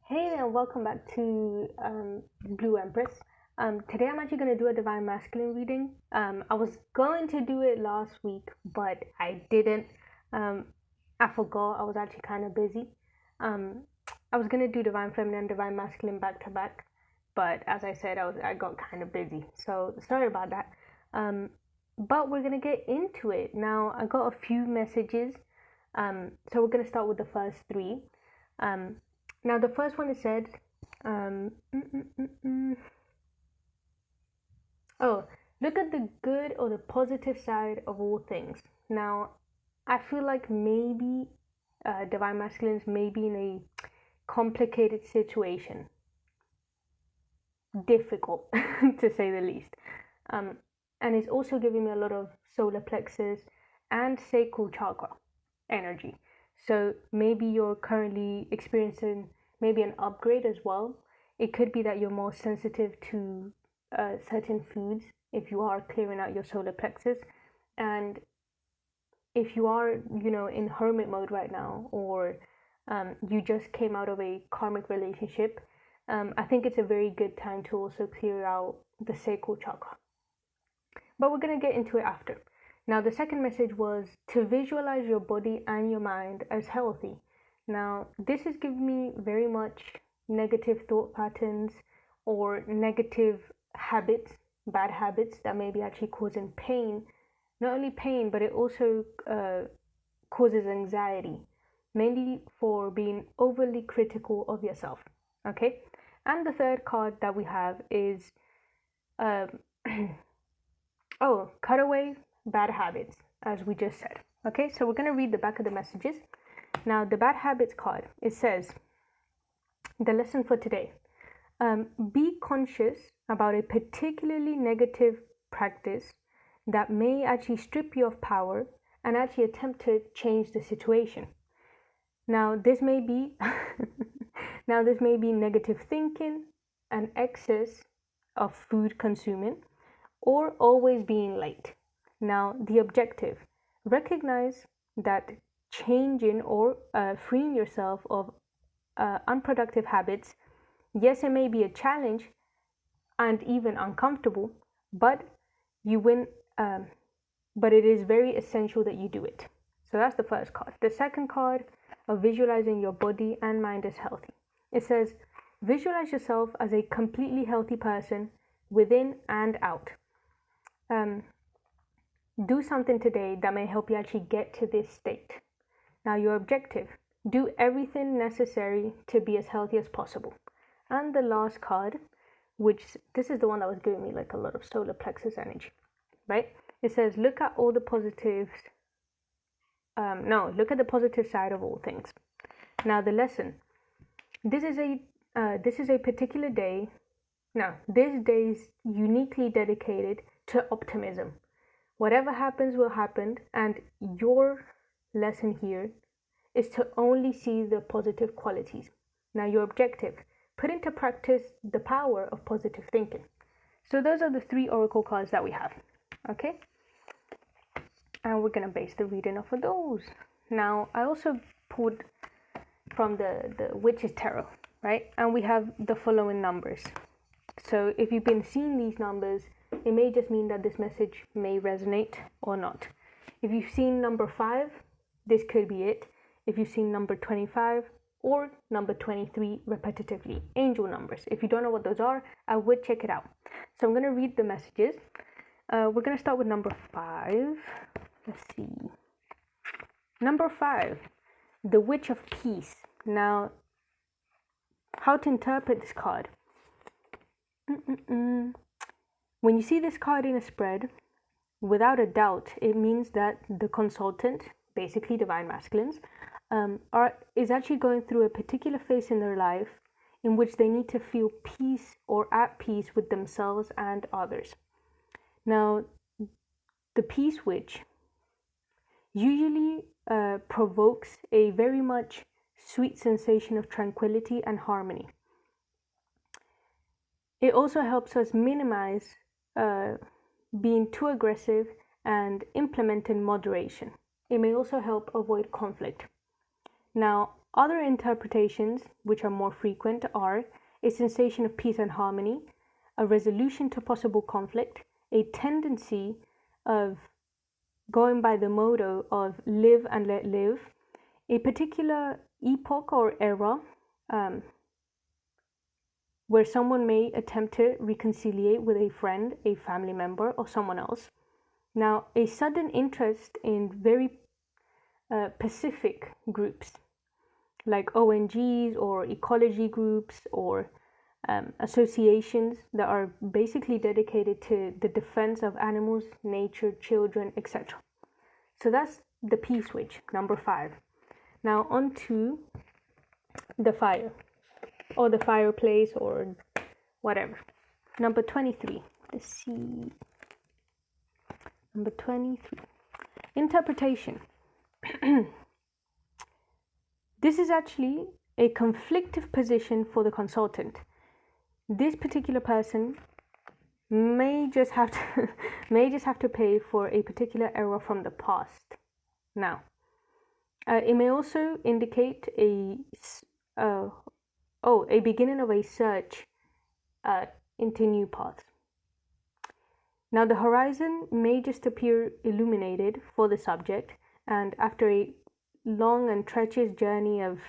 Hey there, welcome back to Blue Empress. Today I'm actually going to do a Divine Masculine reading. I was going to do it last week, but I didn't. I forgot, I was actually kind of busy. I was going to do Divine Feminine and Divine Masculine back to back, but as I said, I got kind of busy. So sorry about that. But we're going to get into it. Now, I got a few messages. So we're going to start with the first three. Now, the first one is said, oh, look at the good or the positive side of all things. Now, I feel like maybe Divine Masculines may be in a complicated situation. Difficult, to say the least. And it's also giving me a lot of solar plexus and sacral chakra energy. So maybe you're currently experiencing maybe an upgrade as well. It could be that you're more sensitive to certain foods if you are clearing out your solar plexus. And if you are, in hermit mode right now, or you just came out of a karmic relationship, I think it's a very good time to also clear out the sacral chakra. But we're going to get into it after. Now, the second message was to visualize your body and your mind as healthy. Now, this is giving me very much negative thought patterns or negative habits, bad habits that may be actually causing pain. Not only pain, but it also causes anxiety, mainly for being overly critical of yourself. Okay? And the third card that we have is cut away bad habits, as we just said. Okay, so we're going to read the back of the messages. Now, the bad habits card, it says, the lesson for today. Be conscious about a particularly negative practice that may actually strip you of power and actually attempt to change the situation. Now, this may be negative thinking, an excess of food consuming, or always being late. Now, the objective, recognize that changing or freeing yourself of unproductive habits, yes, it may be a challenge and even uncomfortable, but you win. But it is very essential that you do it. So that's the first card. The second card of visualizing your body and mind as healthy. It says, visualize yourself as a completely healthy person within and out. Do something today that may help you actually get to this state. Now, your objective, do everything necessary to be as healthy as possible. And the last card, which this is the one that was giving me like a lot of solar plexus energy, right? It says, look at all the positives. Look at the positive side of all things. Now, the lesson, this is a particular day. Now, this day is uniquely dedicated to optimism. Whatever happens will happen, and your lesson here is to only see the positive qualities. Now, your objective, put into practice the power of positive thinking. So those are the three oracle cards that we have, okay? And we're going to base the reading off of those. Now, I also pulled from the Witch's Tarot, right? And we have the following numbers. So if you've been seeing these numbers, it may just mean that this message may resonate or not. If you've seen number 5, this could be it. If you've seen number 25 or number 23 repetitively, angel numbers. If you don't know what those are, I would check it out. So I'm going to read the messages. We're going to start with number 5. Let's see. Number 5, the Witch of Peace. Now, how to interpret this card? When you see this card in a spread, without a doubt, it means that the consultant, basically Divine Masculines, is actually going through a particular phase in their life in which they need to feel peace or at peace with themselves and others. Now, the Peace Witch usually provokes a very much sweet sensation of tranquility and harmony. It also helps us minimize being too aggressive and implementing moderation. It may also help avoid conflict. Now, Other interpretations, which are more frequent, are a sensation of peace and harmony, a resolution to possible conflict, a tendency of going by the motto of live and let live, a particular epoch or era where someone may attempt to reconciliate with a friend, a family member, or someone else. Now, a sudden interest in very specific groups like ONGs or ecology groups or associations that are basically dedicated to the defense of animals, nature, children, etc. So that's the P switch, number 5. Now on to the fire or the fireplace or whatever. Number 23. Let's see. Number 23. Interpretation. This is actually a conflictive position for the consultant. This particular person may just have to pay for a particular error from the past. Now, it may also indicate a beginning of a search into new paths. Now, the horizon may just appear illuminated for the subject, and after a long and treacherous journey of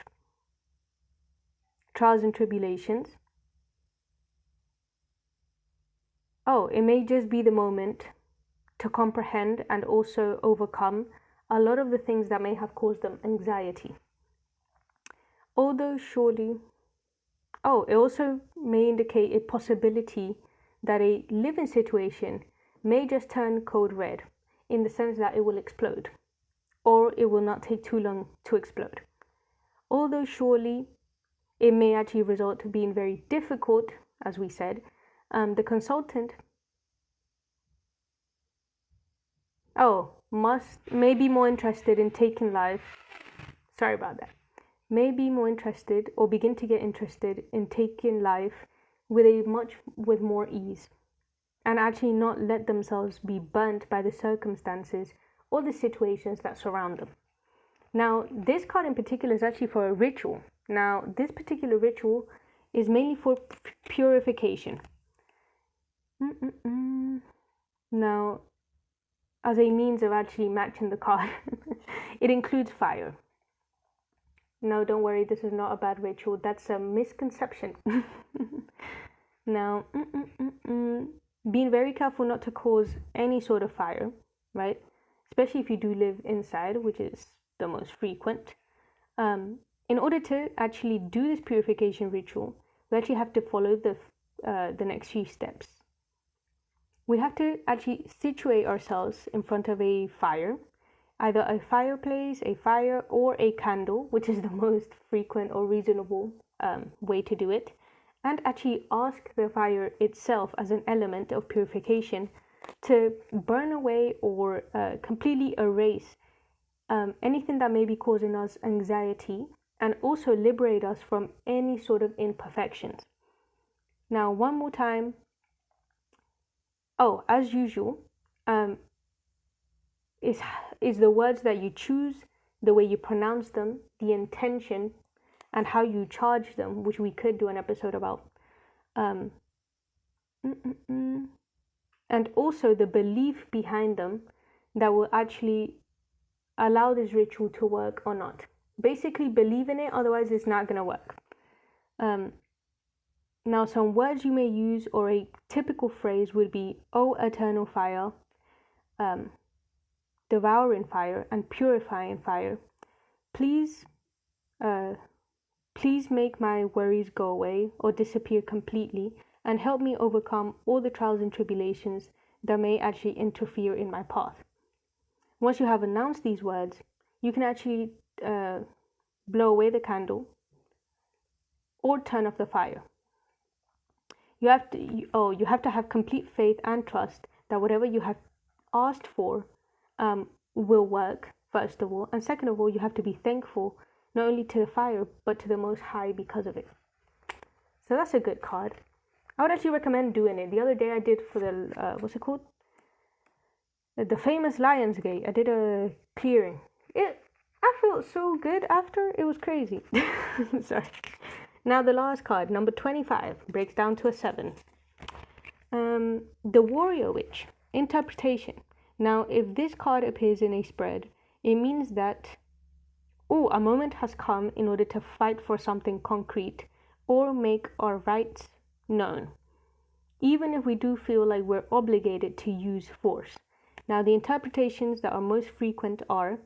trials and tribulations, it may just be the moment to comprehend and also overcome a lot of the things that may have caused them anxiety. Although surely, it also may indicate a possibility that a living situation may just turn code red in the sense that it will explode, or it will not take too long to explode. Although surely it may actually result to being very difficult, as we said, the consultant may be more interested in taking life. Sorry about that. May be more interested or begin to get interested in taking life with more ease, and actually not let themselves be burnt by the circumstances or the situations that surround them. Now, this card in particular is actually for a ritual. Now, this particular ritual is mainly for purification. Now, as a means of actually matching the card, it includes fire. No, don't worry, this is not a bad ritual. That's a misconception. Now, being very careful not to cause any sort of fire, right? Especially if you do live inside, which is the most frequent. In order to actually do this purification ritual, we actually have to follow the next few steps. We have to actually situate ourselves in front of a fire, either a fireplace, a fire, or a candle, which is the most frequent or reasonable way to do it, and actually ask the fire itself as an element of purification to burn away or completely erase anything that may be causing us anxiety, and also liberate us from any sort of imperfections. Now, one more time. As usual, is the words that you choose, the way you pronounce them, the intention, and how you charge them, which we could do an episode about. And also the belief behind them that will actually allow this ritual to work or not. Basically, believe in it, otherwise it's not going to work. Now, some words you may use, or a typical phrase would be, "O eternal fire," devouring fire, and purifying fire. Please make my worries go away or disappear completely, and help me overcome all the trials and tribulations that may actually interfere in my path. Once you have announced these words, you can actually blow away the candle or turn off the fire. You have to have complete faith and trust that whatever you have asked for will work, first of all. And second of all, you have to be thankful not only to the fire, but to the Most High because of it. So that's a good card. I would actually recommend doing it. The other day I did for the, what's it called? The famous Lionsgate. I did a clearing. I felt so good after. It was crazy. Sorry. Now the last card, number 25, breaks down to a 7. The Warrior Witch. Interpretation. Now, if this card appears in a spread, it means that, a moment has come in order to fight for something concrete or make our rights known, even if we do feel like we're obligated to use force. Now, the interpretations that are most frequent are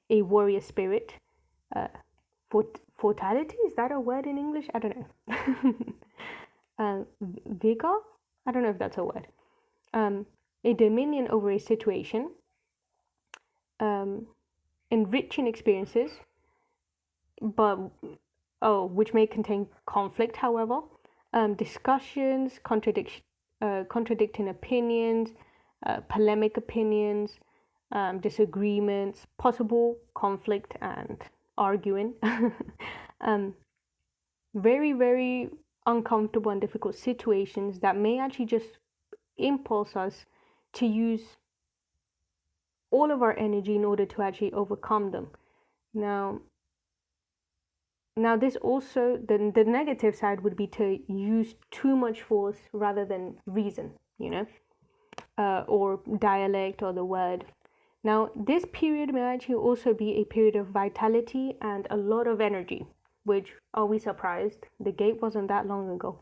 a warrior spirit, fortality, is that a word in English? I don't know. Vigor? I don't know if that's a word. A dominion over a situation, enriching experiences, which may contain conflict, however, discussions, contradicting opinions, polemic opinions, disagreements, possible conflict and arguing, very, very uncomfortable and difficult situations that may actually just impulse us to use all of our energy in order to actually overcome them. Now this also, the negative side would be to use too much force rather than reason, or dialect or the word. Now, this period may actually also be a period of vitality and a lot of energy, which, are we surprised? The gate wasn't that long ago.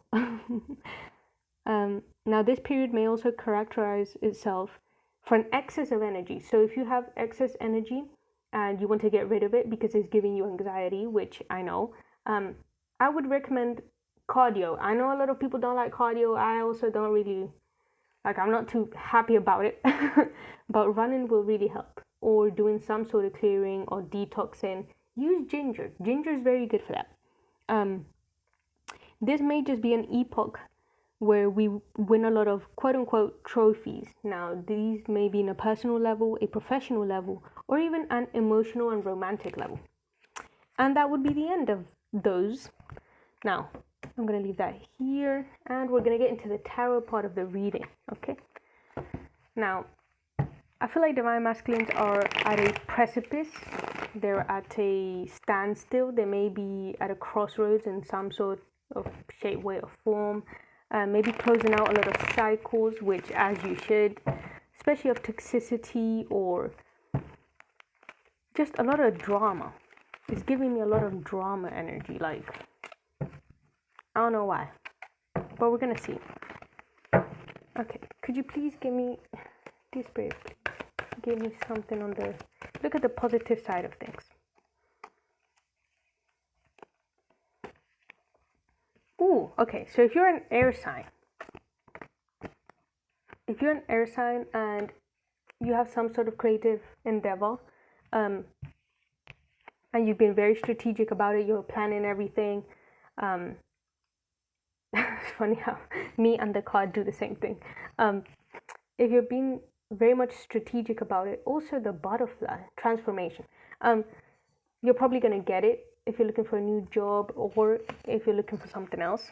Now, this period may also characterize itself for an excess of energy. So if you have excess energy and you want to get rid of it because it's giving you anxiety, which I know, I would recommend cardio. I know a lot of people don't like cardio. I also don't really, I'm not too happy about it, but running will really help, or doing some sort of clearing or detoxing. Use ginger. Ginger is very good for that. This may just be an epoch where we win a lot of quote-unquote trophies. Now, these may be in a personal level, a professional level, or even an emotional and romantic level. And that would be the end of those. Now, I'm going to leave that here, and we're going to get into the tarot part of the reading, okay? Now, I feel like Divine Masculines are at a precipice. They're at a standstill. They may be at a crossroads in some sort of shape, way, or form. Maybe closing out a lot of cycles, which, as you should, especially of toxicity or just a lot of drama. It's giving me a lot of drama energy, I don't know why, but we're gonna see. Okay, could you please give me, dear Spirit, please give me something on the, look at the positive side of things. Ooh, okay, so if you're an air sign, and you have some sort of creative endeavor, and you've been very strategic about it, you're planning everything, it's funny how me and the card do the same thing. If you're being very much strategic about it, also the butterfly, transformation, you're probably going to get it if you're looking for a new job or if you're looking for something else.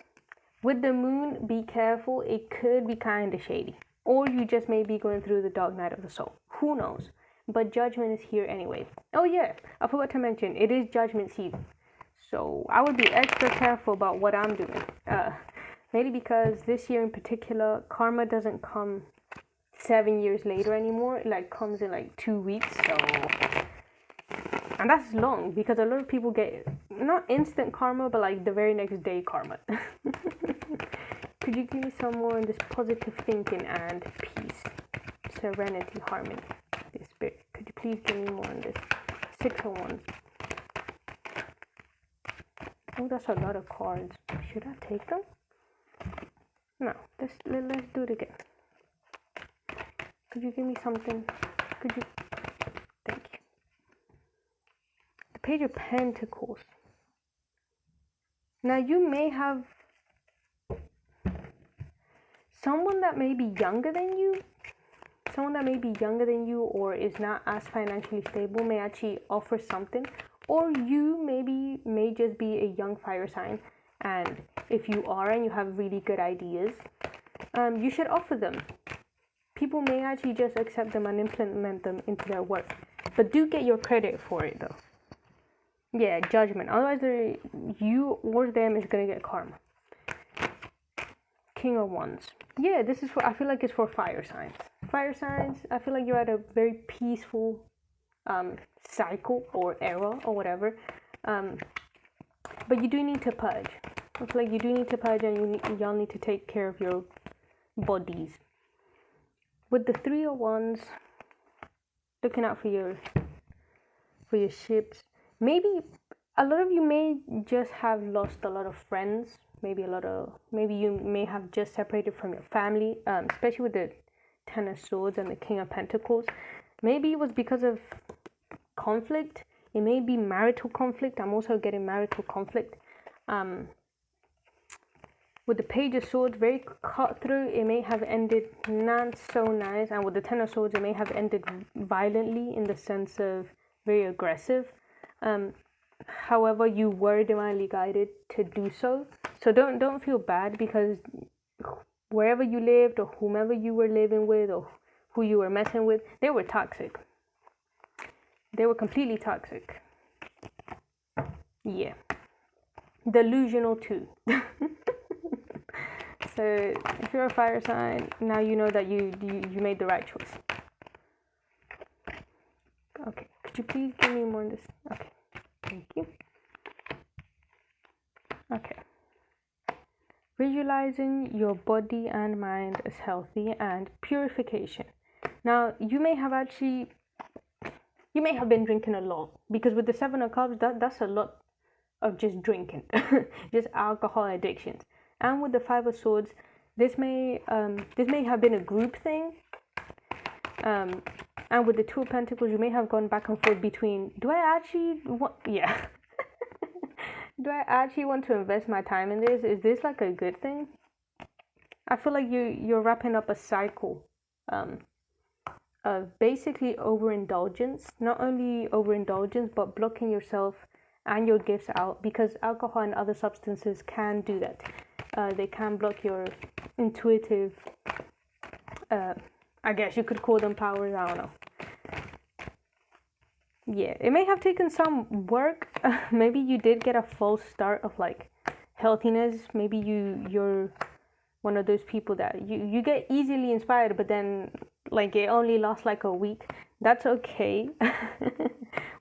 With the moon, be careful, it could be kind of shady, or you just may be going through the dark night of the soul, who knows, but judgment is here anyway. Oh yeah, I forgot to mention, it is judgment season, so I would be extra careful about what I'm doing, mainly because this year in particular, karma doesn't come 7 years later anymore. It comes in 2 weeks, so, and that's long because a lot of people get not instant karma, but the very next day karma. Could you give me some more on this positive thinking and peace, serenity, harmony, this Spirit? Could you please give me more on this? 6 of Wands. Oh, that's a lot of cards. Should I take them? No, let's do it again. Could you give me something? Could you? Thank you. The Page of Pentacles. Now, you may have someone that may be younger than you, or is not as financially stable, may actually offer something, or you may just be a young fire sign, and if you are and you have really good ideas, you should offer them. People may actually just accept them and implement them into their work, but do get your credit for it though. Yeah, judgment. Otherwise, you or them is gonna get karma. King of Wands. Yeah, this is for. I feel like it's for fire signs. Fire signs. I feel like you're at a very peaceful cycle or era or whatever. But you do need to purge. I feel like you do need to purge, and y'all need to take care of your bodies. With the Three of Wands, looking out for your ships. Maybe a lot of you may just have lost a lot of friends. Maybe you may have just separated from your family, especially with the Ten of Swords and the King of Pentacles. Maybe it was because of conflict. It may be marital conflict. I'm also getting marital conflict. With the Page of Swords, very cutthroat. It may have ended not so nice. And with the Ten of Swords, it may have ended violently in the sense of very aggressive. However, you were divinely guided to do so. So don't feel bad, because wherever you lived or whomever you were living with or who you were messing with, they were toxic. They were completely toxic. Yeah. Delusional too. So if you're a fire sign, now you know that you made the right choice. Okay. Could you please give me more on this? Okay. Thank you. Okay. Visualizing your body and mind as healthy and purification. Now, you may have been drinking a lot, because with the Seven of Cups, that's a lot of just drinking, just alcohol addictions. And with the Five of Swords, this may have been a group thing. And with the Two of Pentacles, you may have gone back and forth between, do I actually want, yeah. Do I actually want to invest my time in this? Is this like a good thing? I feel like you're wrapping up a cycle of basically overindulgence. Not only overindulgence, but blocking yourself and your gifts out, because alcohol and other substances can do that. They can block your intuitive, I guess you could call them powers, I don't know. Yeah, it may have taken some work. Maybe you did get a false start of like healthiness. Maybe you're one of those people that you get easily inspired, but then like it only lasts like a week. That's okay.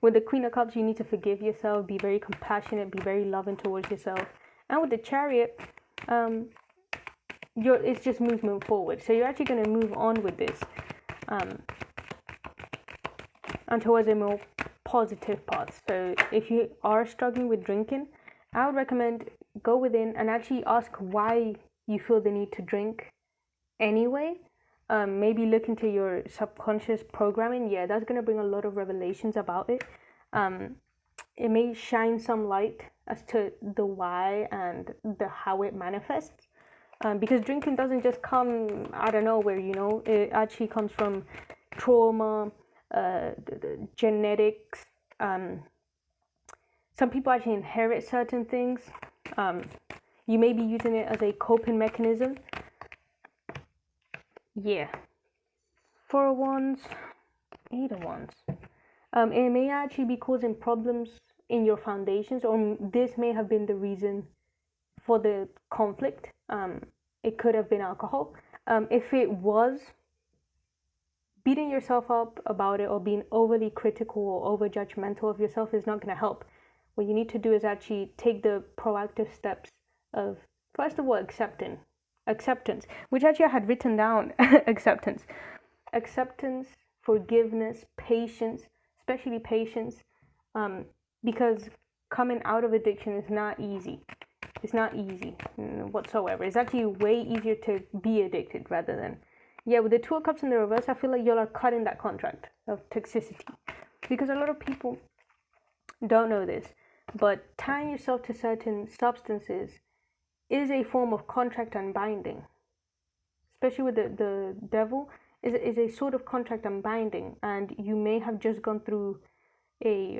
With the Queen of Cups, you need to forgive yourself, be very compassionate, be very loving towards yourself. And with the Chariot, it's just movement forward. So you're actually going to move on with this. And towards a more positive path. So if you are struggling with drinking, I would recommend go within and actually ask why you feel the need to drink anyway. Maybe look into your subconscious programming. Yeah, that's going to bring a lot of revelations about it. It may shine some light as to the why and the how it manifests. Because drinking doesn't just come out of nowhere, it actually comes from trauma, the genetics. Some people actually inherit certain things. You may be using it as a coping mechanism. Yeah. Four of Wands, Eight of Wands. It may actually be causing problems in your foundations, or this may have been the reason for the conflict. It could have been alcohol. If it was, beating yourself up about it or being overly critical or over judgmental of yourself is not going to help. What you need to do is actually take the proactive steps of, first of all, acceptance, which actually I had written down. acceptance, forgiveness, patience, especially patience, because coming out of addiction is not easy. It's not easy whatsoever. It's actually way easier to be addicted rather than, yeah, with the Two of Cups in the reverse, I feel like y'all are cutting that contract of toxicity. Because a lot of people don't know this, but tying yourself to certain substances is a form of contract unbinding. Especially with the devil, is a sort of contract unbinding. And you may have just gone through a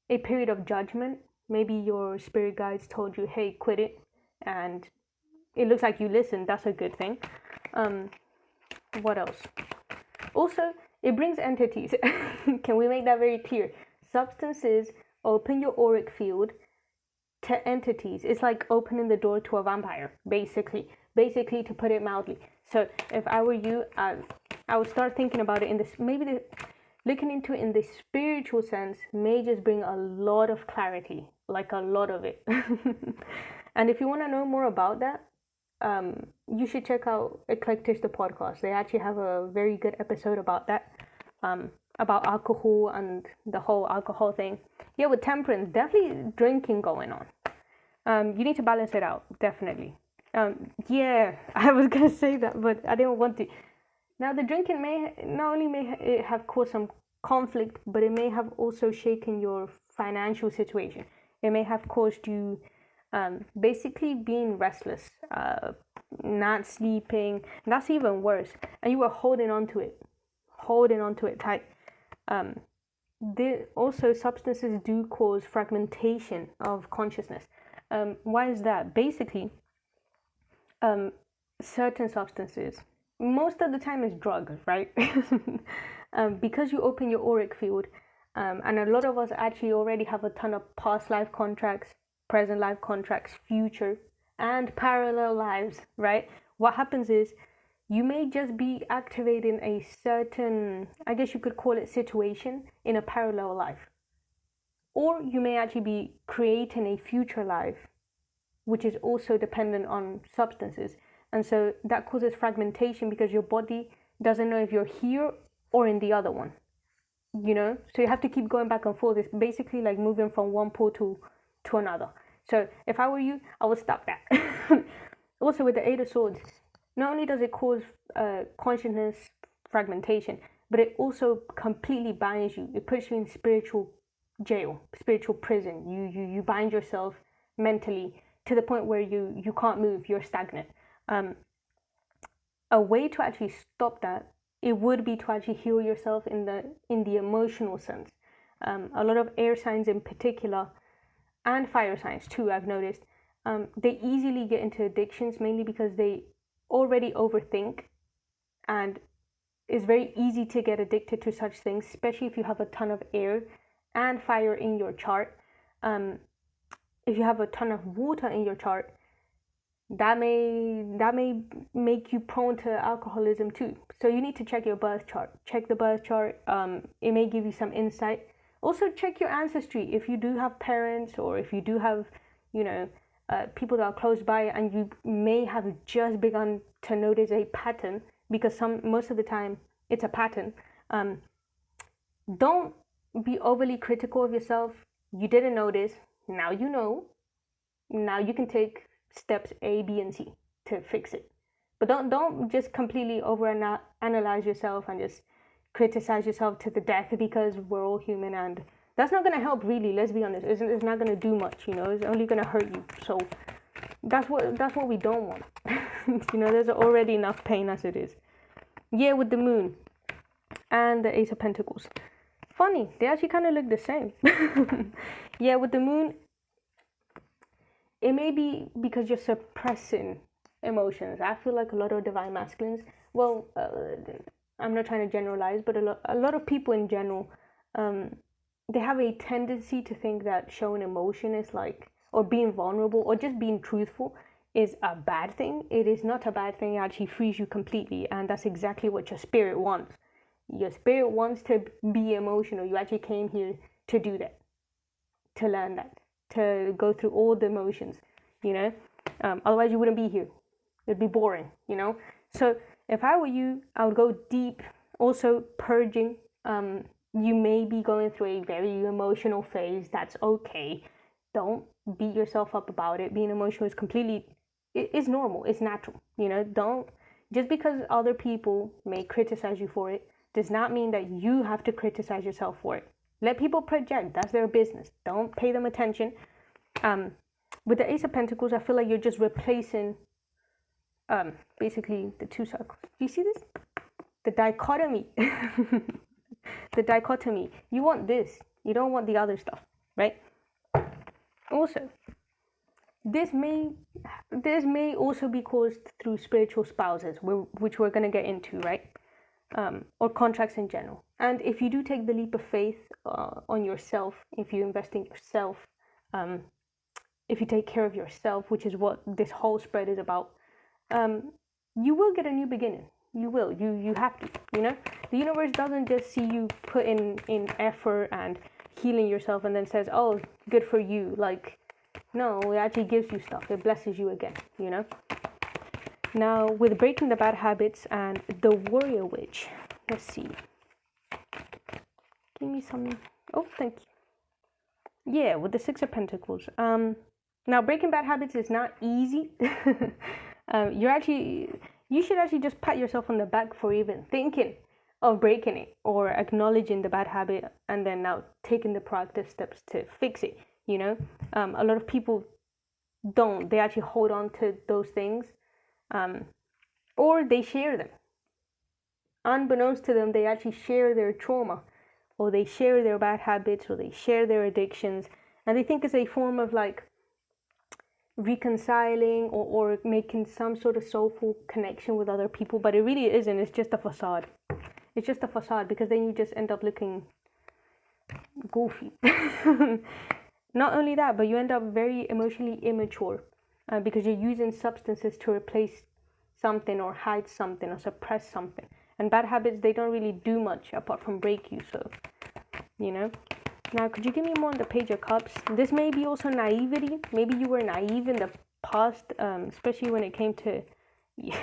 period of judgment. Maybe your spirit guides told you, hey, quit it. And it looks like you listened. That's a good thing. What else? Also, it brings entities. Can we make that very clear? Substances open your auric field to entities. It's like opening the door to a vampire, basically to put it mildly. So if I were you, I would start thinking about it in this, looking into it in the spiritual sense may just bring a lot of clarity, like a lot of it. And if you want to know more about that, you should check out Eclectics the podcast. They actually have a very good episode about that, about alcohol and the whole alcohol thing. Yeah, with temperance, definitely drinking going on. You need to balance it out, definitely. Yeah, I was gonna say that, but I didn't want to. Now, the drinking may not only it have caused some conflict, but it may have also shaken your financial situation. It may have caused you basically being restless, not sleeping. That's even worse. And you were holding on to it tight. Also, substances do cause fragmentation of consciousness. Why is that? Basically, certain substances, most of the time it's drugs, right? Because you open your auric field, and a lot of us actually already have a ton of past life contracts, present life contracts, future, and parallel lives, right? What happens is you may just be activating a certain, I guess you could call it, situation in a parallel life. Or you may actually be creating a future life, which is also dependent on substances. And so that causes fragmentation because your body doesn't know if you're here or in the other one, you know? So you have to keep going back and forth. It's basically like moving from one pole to another. So if I were you, I would stop that. Also, with the Eight of Swords, not only does it cause consciousness fragmentation, but it also completely binds you. It puts you in spiritual jail, spiritual prison. You bind yourself mentally to the point where you can't move, you're stagnant. A way to actually stop that, it would be to actually heal yourself in the emotional sense. A lot of air signs in particular, and fire signs too, I've noticed, they easily get into addictions, mainly because they already overthink, and it's very easy to get addicted to such things, especially if you have a ton of air and fire in your chart. If you have a ton of water in your chart, that may make you prone to alcoholism too. So you need to check your birth chart. Check the birth chart. It may give you some insight. Also, check your ancestry. If you do have parents, or if you do have, people that are close by, and you may have just begun to notice a pattern, because most of the time it's a pattern. Don't be overly critical of yourself. You didn't notice. Now you know. Now you can take steps A, B, and C to fix it. But don't just completely analyze yourself and just criticize yourself to the death, because we're all human, and that's not going to help, really. Let's be honest. It's not going to do much, It's only going to hurt you. So that's what we don't want. There's already enough pain as it is. Yeah, with the moon and the Ace of Pentacles. Funny, they actually kind of look the same. Yeah, with the moon, it may be because you're suppressing emotions. I feel like a lot of divine masculines, I'm not trying to generalize, but a lot of people in general, they have a tendency to think that showing emotion is like, or being vulnerable, or just being truthful is a bad thing. It is not a bad thing. It actually frees you completely, and that's exactly what your spirit wants. Your spirit wants to be emotional. You actually came here to do that, to learn that, to go through all the emotions, otherwise you wouldn't be here. It'd be boring, So if I were you, I would go deep. Also, purging. You may be going through a very emotional phase. That's okay. Don't beat yourself up about it. Being emotional is it's normal. It's natural. Don't, just because other people may criticize you for it, does not mean that you have to criticize yourself for it. Let people project. That's their business. Don't pay them attention. With the Ace of Pentacles, I feel like you're just replacing basically the two circles. Do you see this? The dichotomy. The dichotomy. You want this. You don't want the other stuff, right? Also, this may also be caused through spiritual spouses, which we're going to get into, right? or contracts in general. And if you do take the leap of faith on yourself, if you invest in yourself, if you take care of yourself, which is what this whole spread is about, you will get a new beginning. You will. You have to. You know, the universe doesn't just see you put in effort and healing yourself and then says, "Oh, good for you." Like, no, it actually gives you stuff. It blesses you again. You know. Now, with breaking the bad habits and the warrior witch, let's see. Give me some. Oh, thank you. Yeah, with the Six of Pentacles. Now breaking bad habits is not easy. You should actually just pat yourself on the back for even thinking of breaking it or acknowledging the bad habit and then now taking the proactive steps to fix it. You know, a lot of people don't. They actually hold on to those things, or they share them. Unbeknownst to them, they actually share their trauma, or they share their bad habits, or they share their addictions, and they think it's a form of like reconciling or making some sort of soulful connection with other people, but it really isn't. It's just a facade. It's just a facade, because then you just end up looking goofy. Not only that, but you end up very emotionally immature because you're using substances to replace something or hide something or suppress something. And bad habits, they don't really do much apart from break you. So, you know. Now, could you give me more on the Page of Cups? This may be also naivety. Maybe you were naive in the past, especially when it came to... Yeah,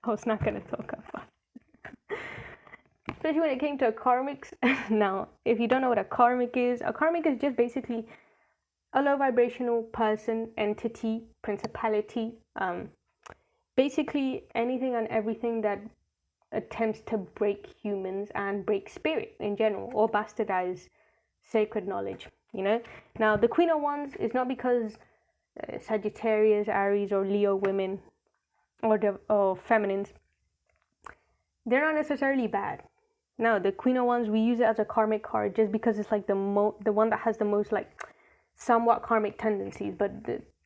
I was not going to talk about it. Especially when it came to karmics. Now, if you don't know what a karmic is just basically a low vibrational person, entity, principality. Basically anything and everything that attempts to break humans and break spirit in general, or bastardize sacred knowledge, you know. Now the Queen of Wands is not because Sagittarius, Aries, or Leo women or feminines, they're not necessarily bad. No, the Queen of Wands, we use it as a karmic card just because it's like the one that has the most like somewhat karmic tendencies, but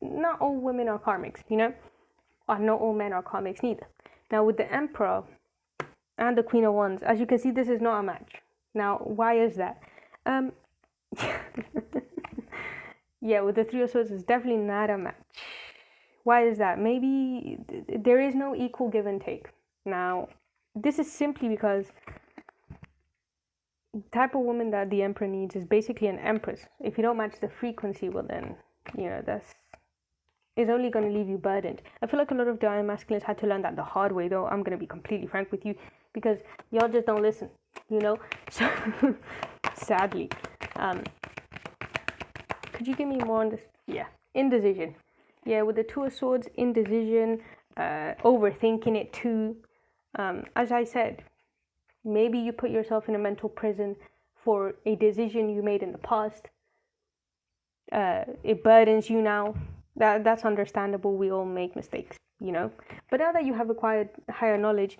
not all women are karmics, you know, or not all men are karmics neither. Now with the Emperor and the Queen of Wands, as you can see, this is not a match. Now why is that? Yeah, with the Three of Swords, it's definitely not a match. Why is that? Maybe there is no equal give and take. Now, this is simply because the type of woman that the Emperor needs is basically an Empress. If you don't match the frequency, well then, you know, it's only going to leave you burdened. I feel like a lot of divine masculines had to learn that the hard way, though. I'm going to be completely frank with you, because y'all just don't listen, you know? So, sadly. Could you give me more on this? Yeah, indecision. Yeah, with the Two of Swords, indecision, overthinking it too. As I said, maybe you put yourself in a mental prison for a decision you made in the past. It burdens you now. That's understandable. We all make mistakes, you know. But now that you have acquired higher knowledge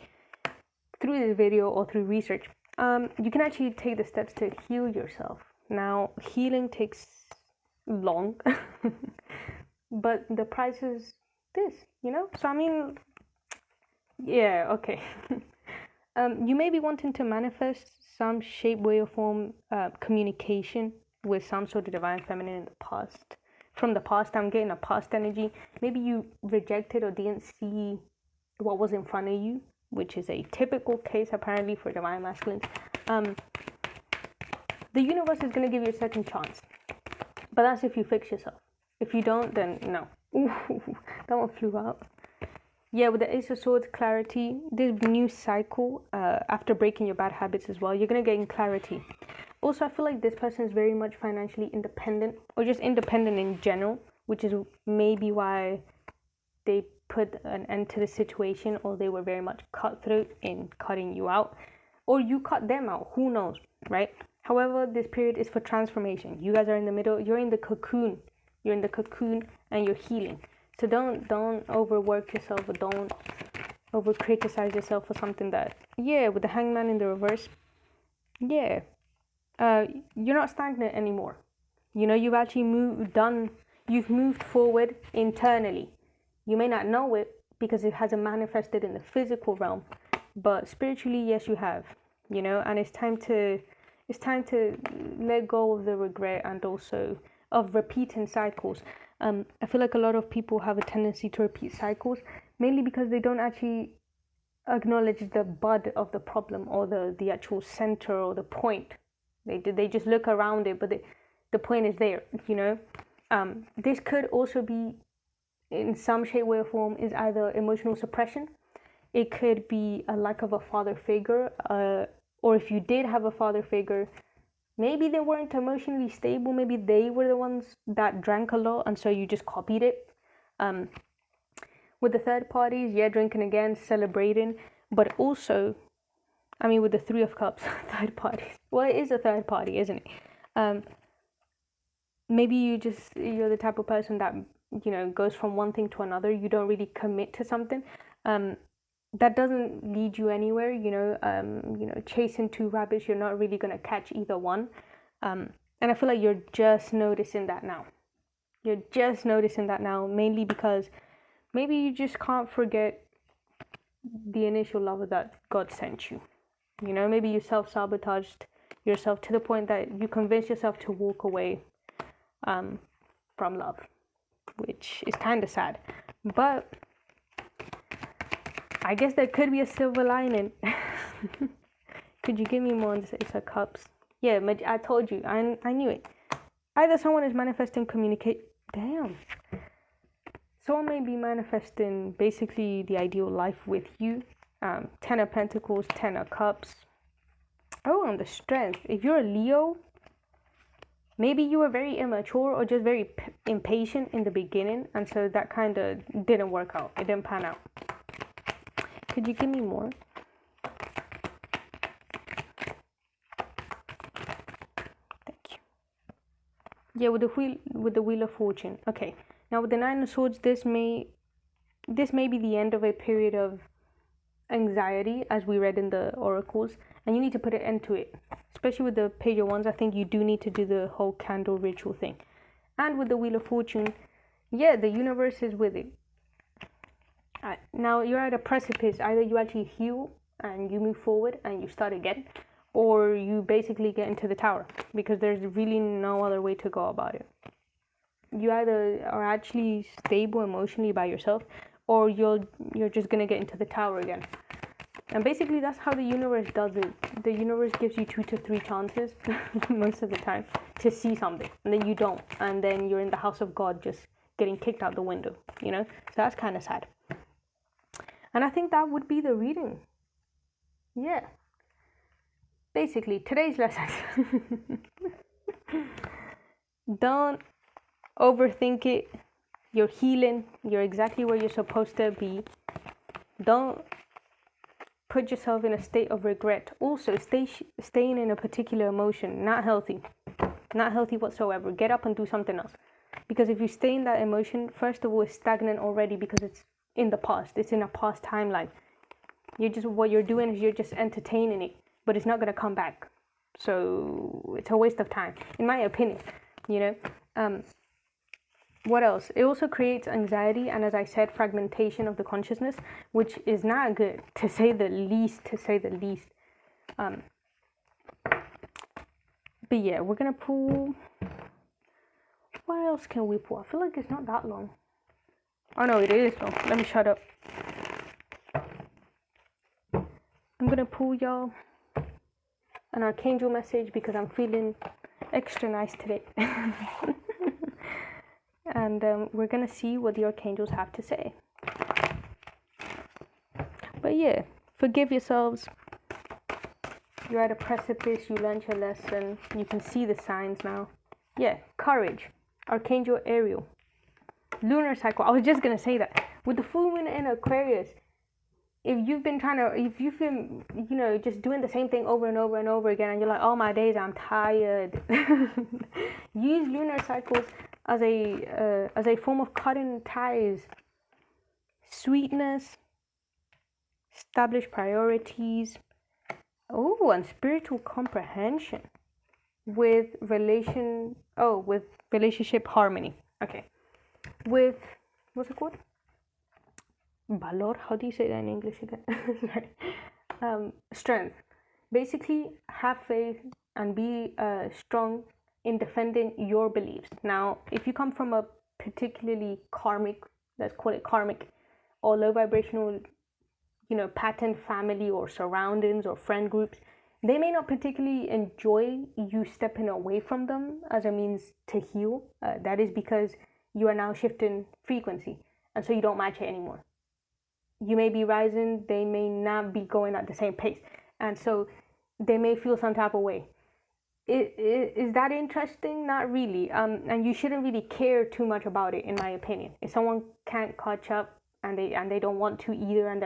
through this video or through research, you can actually take the steps to heal yourself. Now, healing takes long, but the price is this, you know. So I mean, yeah, okay. You may be wanting to manifest some shape, way, or form communication with some sort of divine feminine in the past. From the past, I'm getting a past energy. Maybe you rejected or didn't see what was in front of you, which is a typical case apparently for divine masculines. The universe is going to give you a second chance, but that's if you fix yourself. If you don't, then no. Ooh, that one flew out. Yeah, with the Ace of Swords, clarity, this new cycle, after breaking your bad habits as well, you're going to gain clarity. Also, I feel like this person is very much financially independent, or just independent in general, which is maybe why they put an end to the situation, or they were very much cutthroat in cutting you out, or you cut them out, who knows, right? However, this period is for transformation. You guys are in the middle, you're in the cocoon, and you're healing. So don't overwork yourself, or don't over criticize yourself for something that, yeah, with the Hangman in the reverse, yeah, you're not stagnant anymore. You know, you've actually you've moved forward internally. You may not know it because it hasn't manifested in the physical realm, but spiritually, yes, you have, you know, and it's time to let go of the regret and also of repeating cycles. I feel like a lot of people have a tendency to repeat cycles, mainly because they don't actually acknowledge the bud of the problem, or the actual center or the point. They just look around it, but the point is there, you know. This could also be, in some shape, way, or form, is either emotional suppression. It could be a lack of a father figure, or if you did have a father figure, maybe they weren't emotionally stable. Maybe they were the ones that drank a lot, and so you just copied it. With the third parties, yeah, drinking again, celebrating, but also, I mean, with the Three of Cups, third parties. Well, it is a third party, isn't it? Maybe you're the type of person that, you know, goes from one thing to another. You don't really commit to something. That doesn't lead you anywhere, you know. Chasing two rabbits, you're not really gonna catch either one. And I feel like you're just noticing that now. You're just noticing that now, mainly because maybe you just can't forget the initial love that God sent you. You know, maybe you self-sabotaged yourself to the point that you convinced yourself to walk away from love, which is kind of sad. But I guess there could be a silver lining. Could you give me more on this Ace of Cups? Yeah, I told you. I knew it. Either someone is manifesting Damn. Someone may be manifesting basically the ideal life with you. Ten of Pentacles, Ten of Cups. Oh, and the Strength. If you're a Leo, maybe you were very immature or just very impatient in the beginning, and so that kind of didn't work out. It didn't pan out. Could you give me more? Thank you. Yeah, with the Wheel of Fortune. Okay. Now with the Nine of Swords, this may be the end of a period of anxiety, as we read in the oracles, and you need to put an end to it. Especially with the Page of Wands, I think you do need to do the whole candle ritual thing. And with the Wheel of Fortune, yeah, the universe is with it. Now you're at a precipice. Either you actually heal and you move forward and you start again, or you basically get into the tower, because there's really no other way to go about it. You either are actually stable emotionally by yourself, or you're just gonna get into the tower again. And basically that's how the universe does it. The universe gives you 2 to 3 chances most of the time to see something, and then you don't, and then you're in the house of God just getting kicked out the window, you know. So that's kind of sad. And I think that would be the reading. Yeah. Basically, today's lesson. Don't overthink it. You're healing. You're exactly where you're supposed to be. Don't put yourself in a state of regret. Also, staying in a particular emotion, not healthy. Not healthy whatsoever. Get up and do something else. Because if you stay in that emotion, first of all, it's stagnant already, because it's in the past. It's in a past timeline. What you're doing is you're just entertaining it, but it's not going to come back. So it's a waste of time, in my opinion, you know. What else? It also creates anxiety, and as I said, fragmentation of the consciousness, which is not good, to say the least. But yeah, we're gonna pull. What else can we pull? I feel like it's not that long. Oh no, it is long. Let me shut up. I'm gonna pull y'all an Archangel message, because I'm feeling extra nice today. And we're gonna see what the Archangels have to say. But yeah, forgive yourselves. You're at a precipice. You learned your lesson. You can see the signs now. Yeah, courage. Archangel Ariel. Lunar cycle. I was just gonna say that. With the full moon in Aquarius, if you've been, you know, just doing the same thing over and over and over again, and you're like, oh my days, I'm tired. Use lunar cycles as a form of cutting ties. Sweetness. Establish priorities. Oh, and spiritual comprehension. With relationship harmony. Okay. With, what's it called? Valor. How do you say that in English again? Sorry. strength. Basically, have faith and be strong in defending your beliefs. Now, if you come from a particularly karmic, let's call it karmic, or low vibrational, pattern family or surroundings or friend groups, they may not particularly enjoy you stepping away from them as a means to heal. That is because you are now shifting frequency, and so you don't match it anymore. You may be rising, they may not be going at the same pace, and so they may feel some type of way. Is that interesting? Not really. And you shouldn't really care too much about it, in my opinion. If someone can't catch up and they don't want to either, and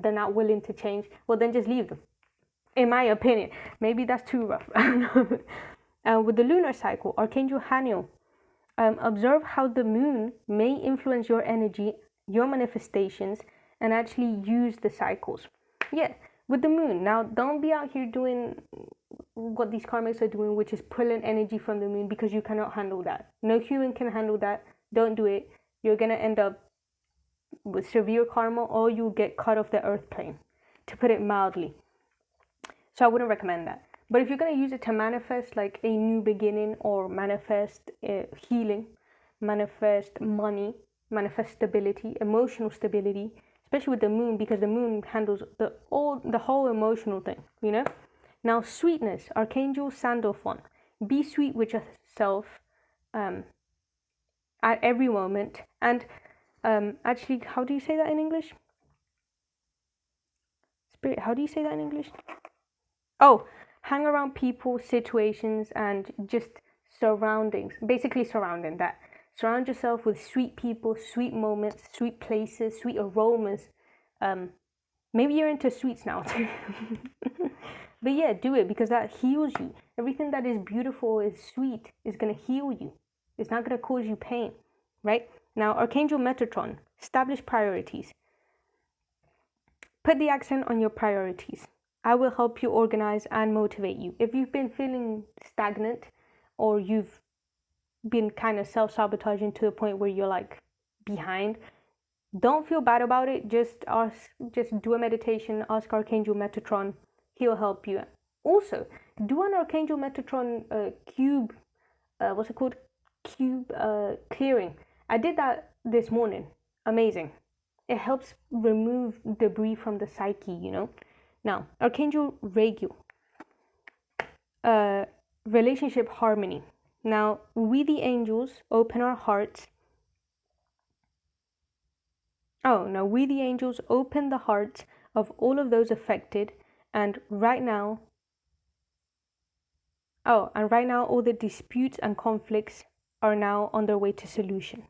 they're not willing to change, well, then just leave them. In my opinion, maybe that's too rough. With the lunar cycle, Archangel Haniel, observe how the moon may influence your energy, your manifestations, and actually use the cycles. Yeah, with the moon. Now, don't be out here doing what these karmics are doing, which is pulling energy from the moon, because you cannot handle that. No human can handle that. Don't do it. You're going to end up with severe karma, or you'll get cut off the earth plane, to put it mildly. So I wouldn't recommend that. But if you're going to use it to manifest like a new beginning, or manifest healing, manifest money, manifest stability, emotional stability, especially with the moon, because the moon handles the whole emotional thing, Now, sweetness, Archangel Sandalphon. Be sweet with yourself at every moment. And actually, how do you say that in English? Spirit, how do you say that in English? Oh, hang around people, situations, and just surroundings. Basically, surrounding that. Surround yourself with sweet people, sweet moments, sweet places, sweet aromas. Maybe you're into sweets now too. But yeah, do it, because that heals you. Everything that is beautiful, is sweet, is going to heal you. It's not going to cause you pain, right? Now, Archangel Metatron, establish priorities. Put the accent on your priorities. I will help you organize and motivate you. If you've been feeling stagnant, or you've been kind of self-sabotaging to the point where you're like behind, don't feel bad about it. Just do a meditation, ask Archangel Metatron. He'll help you. Also, do an Archangel Metatron cube, what's it called? Cube clearing. I did that this morning. Amazing. It helps remove debris from the psyche, Now, Archangel Raguel, relationship harmony. Now, we the angels open our hearts. We the angels open the hearts of all of those affected, and right now, all the disputes and conflicts are now on their way to solution.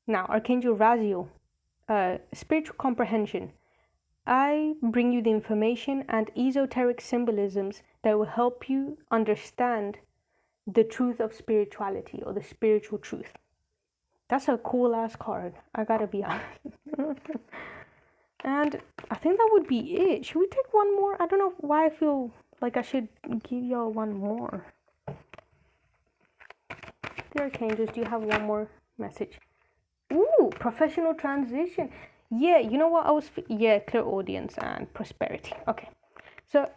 Now, Archangel Raziel, spiritual comprehension. I bring you the information and esoteric symbolisms that will help you understand the truth of spirituality, or the spiritual truth. That's a cool ass card, I gotta be honest. And I think that would be it. Should we take one more? I don't know why I feel like I should give y'all one more. Dear Archangels, do you have one more message? Ooh, professional transition. Yeah, you know what I was... clear audience and prosperity. Okay, so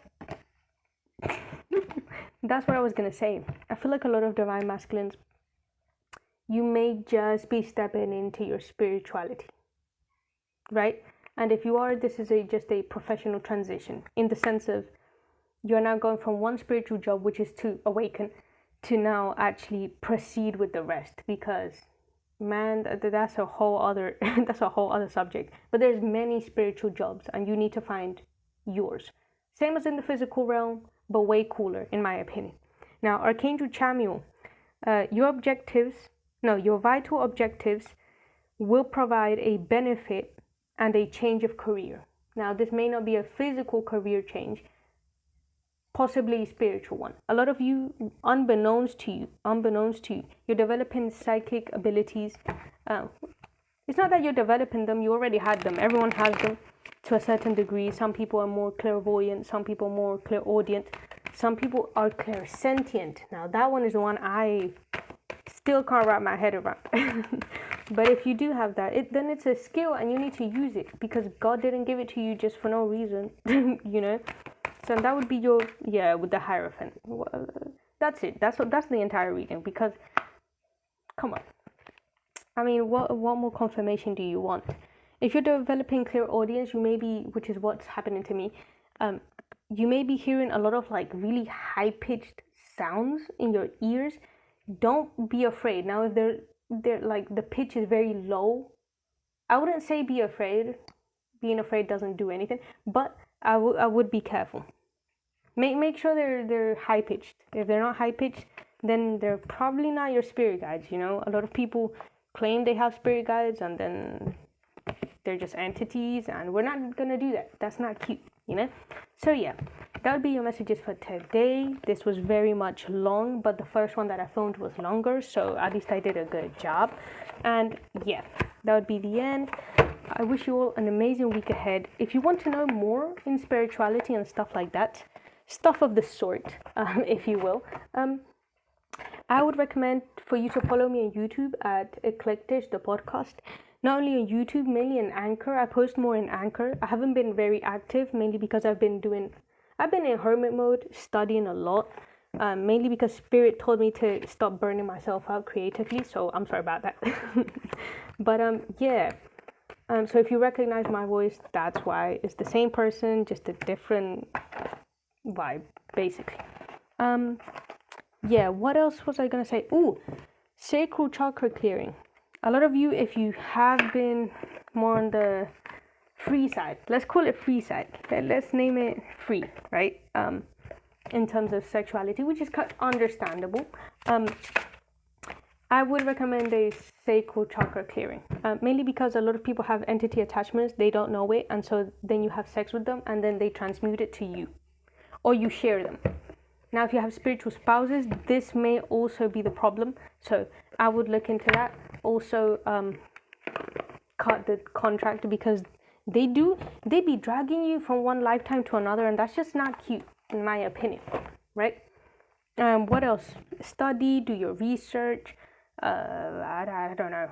that's what I was gonna say. I feel like a lot of divine masculines, you may just be stepping into your spirituality, right? And if you are, this is just a professional transition, in the sense of you're now going from one spiritual job, which is to awaken, to now actually proceed with the rest, because man, that's a whole other subject. But there's many spiritual jobs, and you need to find yours. Same as in the physical realm, but way cooler, in my opinion. Now, Archangel Chamuel, your vital objectives will provide a benefit and a change of career. Now, this may not be a physical career change, possibly a spiritual one. A lot of you, unbeknownst to you, you're developing psychic abilities. It's not that you're developing them, you already had them. Everyone has them to a certain degree. Some people are more clairvoyant, some people are more clairaudient, some people are clairsentient. Now, that one is the one I still can't wrap my head around. But if you do have that, then it's a skill and you need to use it, because God didn't give it to you just for no reason, you know. So that would be your, with the Hierophant. That's it. That's the entire reading. Because, come on. I mean, what more confirmation do you want? If you're developing clear audience, you may be, which is what's happening to me, you may be hearing a lot of like really high-pitched sounds in your ears. Don't be afraid. Now, if they're like the pitch is very low, I wouldn't say be afraid. Being afraid doesn't do anything, but I would be careful. Make sure they're high pitched. If they're not high pitched, then they're probably not your spirit guides. You know, a lot of people claim they have spirit guides and then they're just entities, and we're not gonna do that. That's not cute, you know. So yeah, that would be your messages for today. This was very much long, but the first one that I filmed was longer, so at least I did a good job. And yeah, that would be the end. I wish you all an amazing week ahead. If you want to know more in spirituality and stuff like that, stuff of the sort, if you will, I would recommend for you to follow me on YouTube at Eclectish, the podcast. Not only on YouTube, mainly in Anchor. I post more in Anchor. I haven't been very active, mainly because I've been in hermit mode, studying a lot. Mainly because Spirit told me to stop burning myself out creatively, so I'm sorry about that. But yeah. So if you recognize my voice, that's why. It's the same person, just a different vibe, basically. Yeah, what else was I gonna say? Ooh, sacral chakra clearing. A lot of you, if you have been more on the free side, let's call it free side. Let's name it free, right? In terms of sexuality, which is understandable. I would recommend a sacral chakra clearing, mainly because a lot of people have entity attachments, they don't know it, and so then you have sex with them, and then they transmute it to you, or you share them. Now, if you have spiritual spouses, this may also be the problem, so I would look into that. Also, cut the contract, because they be dragging you from one lifetime to another, and that's just not cute, in my opinion, right? What else? Study, do your research. I don't know.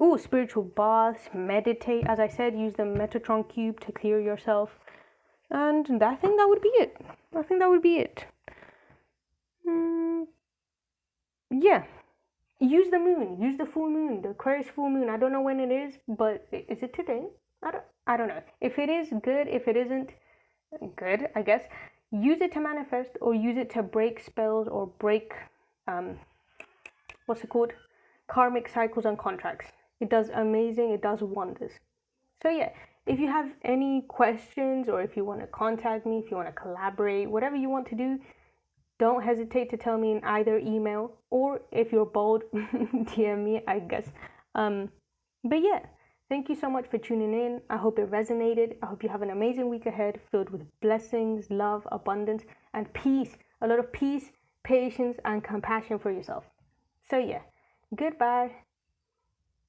Ooh, spiritual baths, meditate. As I said, use the Metatron cube to clear yourself. And I think that would be it. Yeah. Use the moon. Use the full moon. The Aquarius full moon. I don't know when it is, but is it today? I don't know. If it is, good. If it isn't, good, I guess. Use it to manifest, or use it to break spells, or break what's it called? Karmic cycles and contracts. It does amazing. It does wonders. So yeah, if you have any questions, or if you want to contact me, if you want to collaborate, whatever you want to do, don't hesitate to tell me in either email, or if you're bold, DM me, I guess. But yeah, thank you so much for tuning in. I hope it resonated. I hope you have an amazing week ahead, filled with blessings, love, abundance, and peace. A lot of peace, patience, and compassion for yourself. So yeah, goodbye.